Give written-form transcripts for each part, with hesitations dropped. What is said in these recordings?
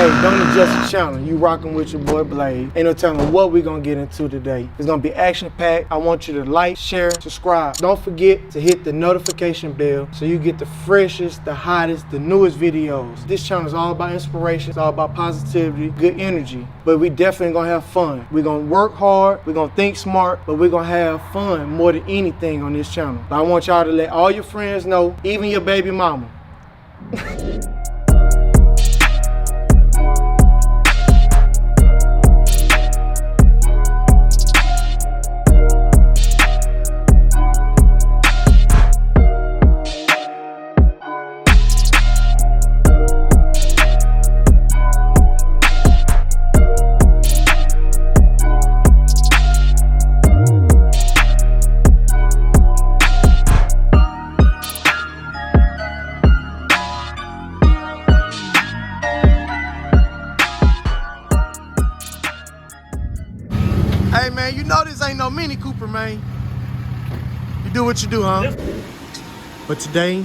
Hey, don't adjust the channel. You rocking with your boy Blade. Ain't no telling what we gonna get into today. It's gonna be action-packed. I want you to like, share, subscribe. Don't forget to hit the notification bell so you get the freshest, the hottest, the newest videos. This channel is all about inspiration. It's all about positivity, good energy. But we definitely gonna have fun. We're gonna work hard. We're gonna think smart, but we're gonna have fun more than anything on this channel. But I want y'all to let all your friends know, even your baby mama. Hey man, you know this ain't no Mini Cooper, man. You do what you do, huh? But today,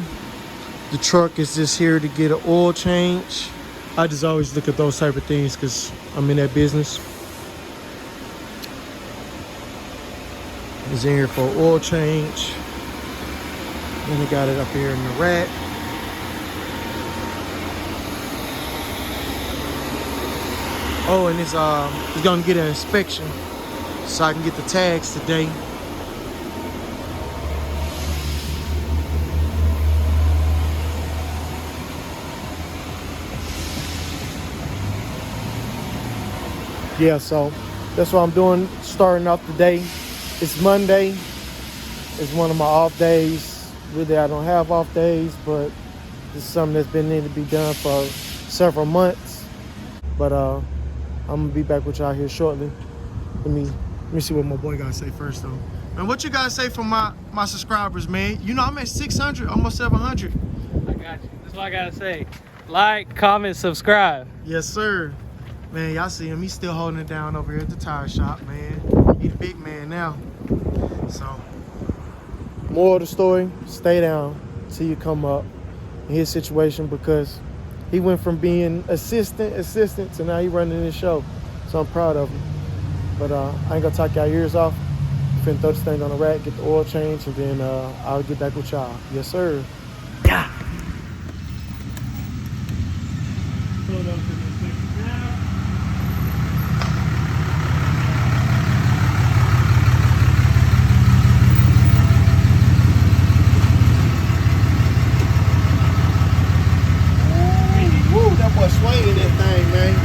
the truck is just here to get an oil change. I just always look at those type of things because I'm in that business. It's in here for an oil change. And they got it up here in the rack. Oh, and it's gonna get an inspection, so I can get the tags today. Yeah, so that's what I'm doing, starting off the day. It's Monday. It's one of my off days. Really, I don't have off days, but it's something that's been needing to be done for several months. But I'm gonna be back with y'all here shortly. Let me see what my boy gotta say first though. Man, what you gotta say for my subscribers, man? You know I'm at 600, almost 700. I got you. That's what I gotta say. Like, comment, subscribe. Yes, sir. Man, y'all see him. He's still holding it down over here at the tire shop, man. He's a big man now. So, moral of the story, stay down till you come up in his situation, because he went from being assistant to now he running his show. So I'm proud of him. But I ain't gonna talk y'all ears off. I'm finna throw this thing on the rack, get the oil change, and then I'll get back with y'all. Yes, sir. Yeah. Woo, that boy swinging that thing, man.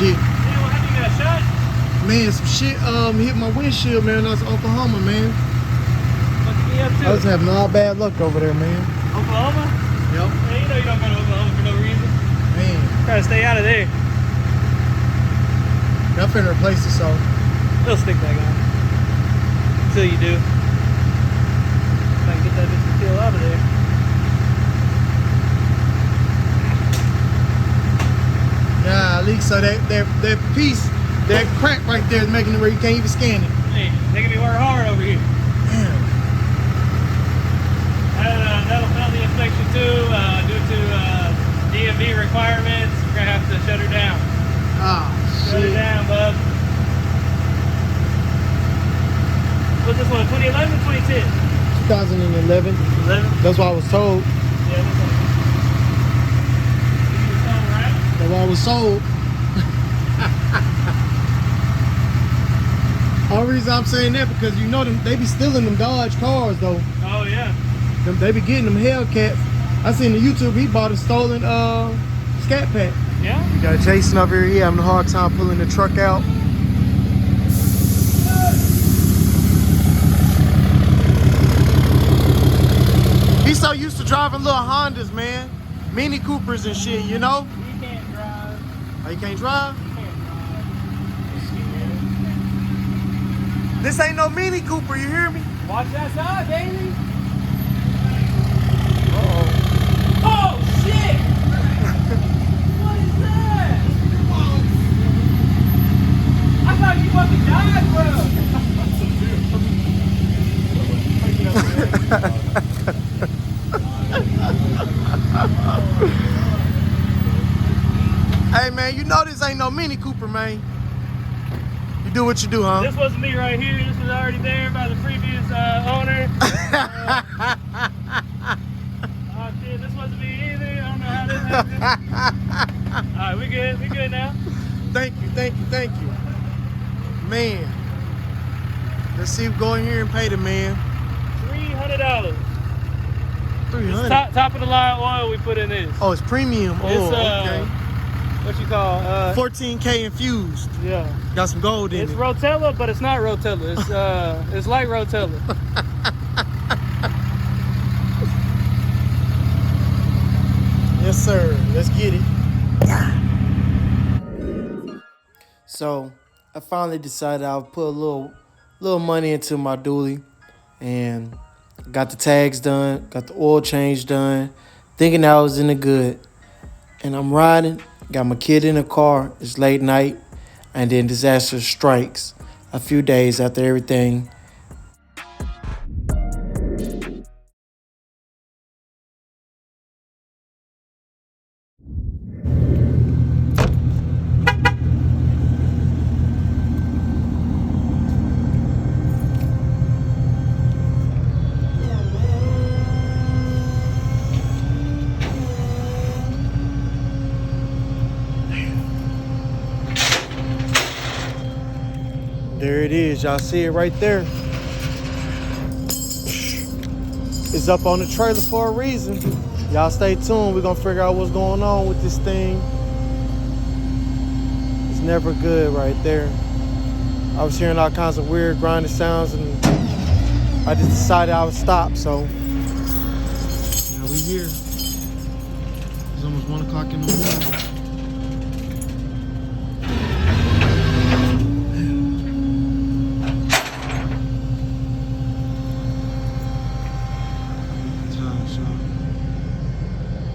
Legit. Hey, what happened? You got shot? Man, some shit hit my windshield, man. I was in Oklahoma, man. What you get up to? I was having all bad luck over there, man. Oklahoma? Yep. Man, you know you don't go to Oklahoma for no reason. Man. Try to stay out of there. I'm finna replace it, so. They'll stick back on. Until you do. If I can get that bitch to peel out of there. Golly, so that piece, that crack right there is making it where you can't even scan it. Hey, making me work hard over here. Damn. That'll fail the inspection too, due to DMV requirements. We're gonna have to shut her down. Ah, Shut her shit. down, bub. What's this one? 2011 or 2010? 2011. 11? That's what I was told. Yeah, that's what. You told, right? That's what I was sold. Only reason I'm saying that because you know them, they be stealing them Dodge cars though. Oh yeah. They be getting them Hellcats. I seen the YouTube, he bought a stolen Scat Pack. Yeah? Got Jason over here, he having a hard time pulling the truck out. He's so used to driving little Hondas, man. Mini Coopers and shit, you know? You can't drive. Oh, you can't drive? You can't drive. This ain't no Mini Cooper, you hear me? Watch that side, baby. Uh-oh. Oh, shit! What is that? I thought you Hey, man, you know this ain't no Mini Cooper, man. You do what you do, huh? This wasn't me right here. This was already there by the previous owner. Oh shit, this wasn't me either. I don't know how this happened. Alright, we good. We good now. Thank you, thank you, thank you. Man. Let's see, go in here and pay the man. $300. $300. Top of the line oil we put in this. Oh, it's premium oil. It's okay. What you call 14K infused. Yeah. Got some gold in It's it. Rotella, but it's not Rotella. It's like Rotella. Yes, sir. Let's get it. So I finally decided I'll put a little money into my dually, and got the tags done, got the oil change done, thinking I was in the good. And I'm riding, got my kid in the car. It's late night, and then disaster strikes a few days after everything. There it is. Y'all see it right there. It's up on the trailer for a reason. Y'all stay tuned. We're going to figure out what's going on with this thing. It's never good right there. I was hearing all kinds of weird grinding sounds, and I just decided I would stop. So, now we here. It's almost 1 o'clock in the morning.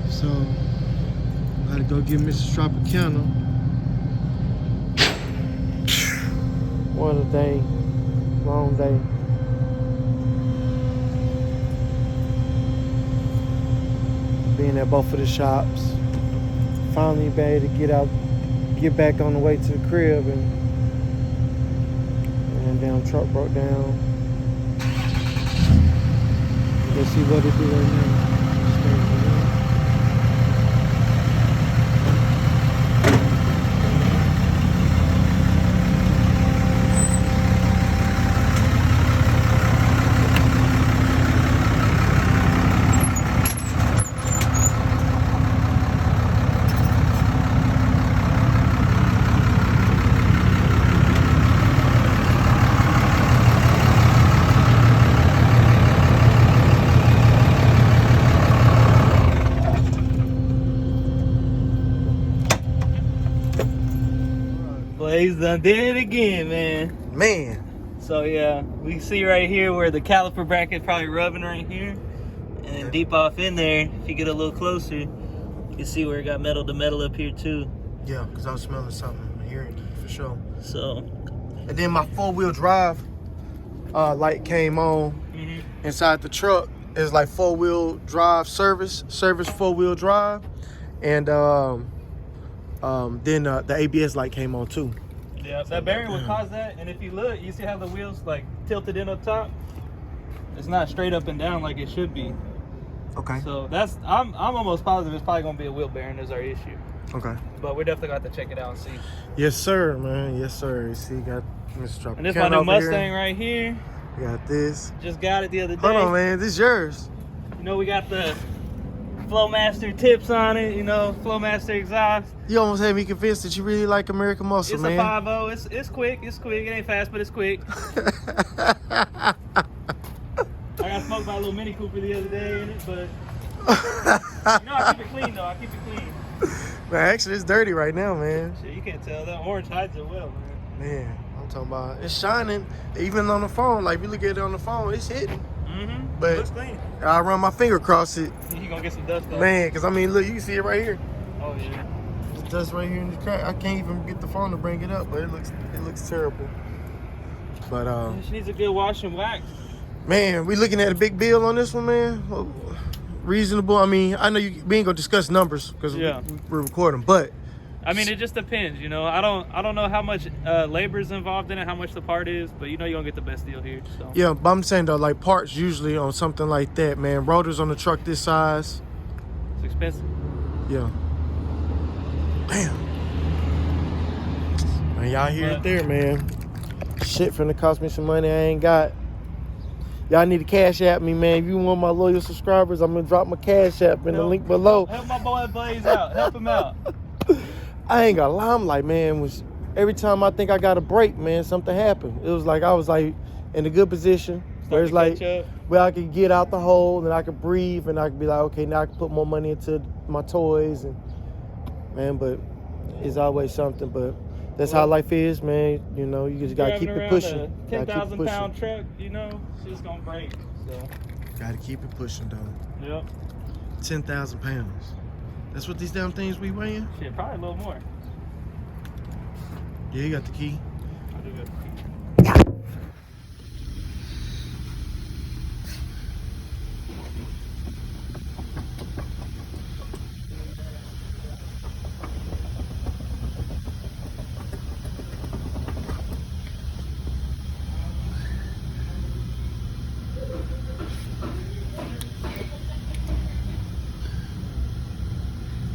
So, I had to go get Mrs. Tropicana. What a day. Long day. Being at both of the shops. Finally been able to get back on the way to the crib, and damn truck broke down. Let's see what it do right now. Blaze done did it again, man. Man. So yeah, we see right here where the caliper bracket is probably rubbing right here. And then deep off in there, if you get a little closer, you can see where it got metal to metal up here too. Yeah, because I was smelling something. I'm hearing it for sure. So. And then my 4-wheel drive light came on inside the truck. It's like 4-wheel drive service 4-wheel drive. And then the ABS light came on too. Yeah, that bearing would cause that. And if you look, you see how the wheels like tilted in up top? It's not straight up and down like it should be. Okay. So that's I'm almost positive it's probably gonna be a wheel bearing is our issue. Okay. But we're definitely gonna have to check it out and see. Yes, sir, man. Yes, sir. You see, got Mr. Tropicana. And this my new Mustang right here. We got this. Just got it the other day. Hold on, man. This is yours. You know, we got the Flowmaster tips on it, you know, Flowmaster exhaust. You almost had me convinced that you really like American Muscle, it's man. It's a 5.0. It's quick. It's quick. It ain't fast, but it's quick. I got smoked by a little Mini Cooper the other day in it, but you know, I keep it clean though. I keep it clean. Man, actually, it's dirty right now, man. Shit, you can't tell that orange hides it well, man. Man, I'm talking about it's shining even on the phone. Like, if you look at it on the phone, it's hitting. But it looks clean. I run my finger across it. You gonna get some dust though. Man, because I mean, look, you can see it right here. Oh yeah. There's dust right here in the crack. I can't even get the phone to bring it up, but it looks terrible. But She needs a good wash and wax. man, we looking at a big bill on this one, man. Well, reasonable. I mean, I know we ain't gonna discuss numbers because we're recording, but I mean, it just depends, you know. I don't know how much labor is involved in it, how much the part is, but you know you're gonna get the best deal here. So Yeah, but I'm saying though, like parts usually on something like that, man. Rotors on the truck this size. it's expensive. Yeah. Damn. Man, y'all hear it there, man. Shit finna cost me some money I ain't got. Y'all need to cash app me, man. If you want my loyal subscribers, I'm gonna drop my cash app in the link below. Help my boy Blaze out. Help him out. I ain't gonna lie, I'm like, man, every time I think I got a break, man, something happened. It was like I was like in a good position where it's like where I could get out the hole and I could breathe and I could be like, okay, now I can put more money into my toys and man, but it's always something. But that's how life is, man. You know, you just gotta keep it pushing. A 10,000-pound truck, you know, shit's gonna break. So gotta keep it pushing, though. Yep. 10,000 pounds. That's what these damn things we weighing? Shit, probably a little more. Yeah, you got the key. I do got the key.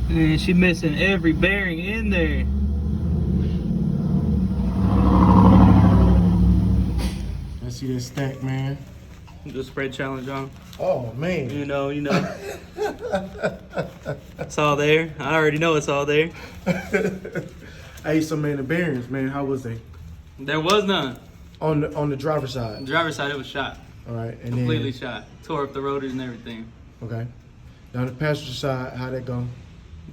Man, she missing every bearing in there. Let's see that stack, man. The spread challenge on. Oh, man. You know. It's all there. I already know it's all there. Hey, so man, the bearings, man, how was they? There was none. On the driver's side. The driver's side, it was shot. All right, and Completely then, shot. Tore up the rotors and everything. Okay. Now the passenger side, how'd that go?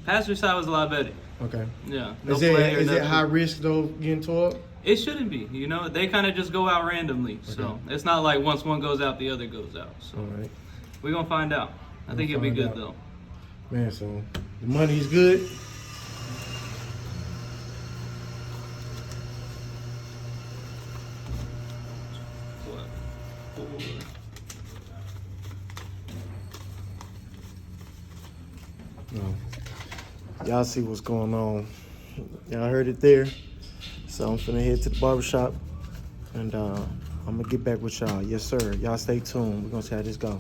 Passenger side was a lot better. Okay. Yeah. Is it high risk though getting tore up? It shouldn't be. You know, they kind of just go out randomly. Okay. So it's not like once one goes out, the other goes out. So all right. We're gonna find out. I think it'll be good though. Man, so the money's good. No. Y'all see what's going on. Y'all heard it there. So I'm finna head to the barbershop and I'm gonna get back with y'all. Yes, sir. Y'all stay tuned. We're gonna see how this go.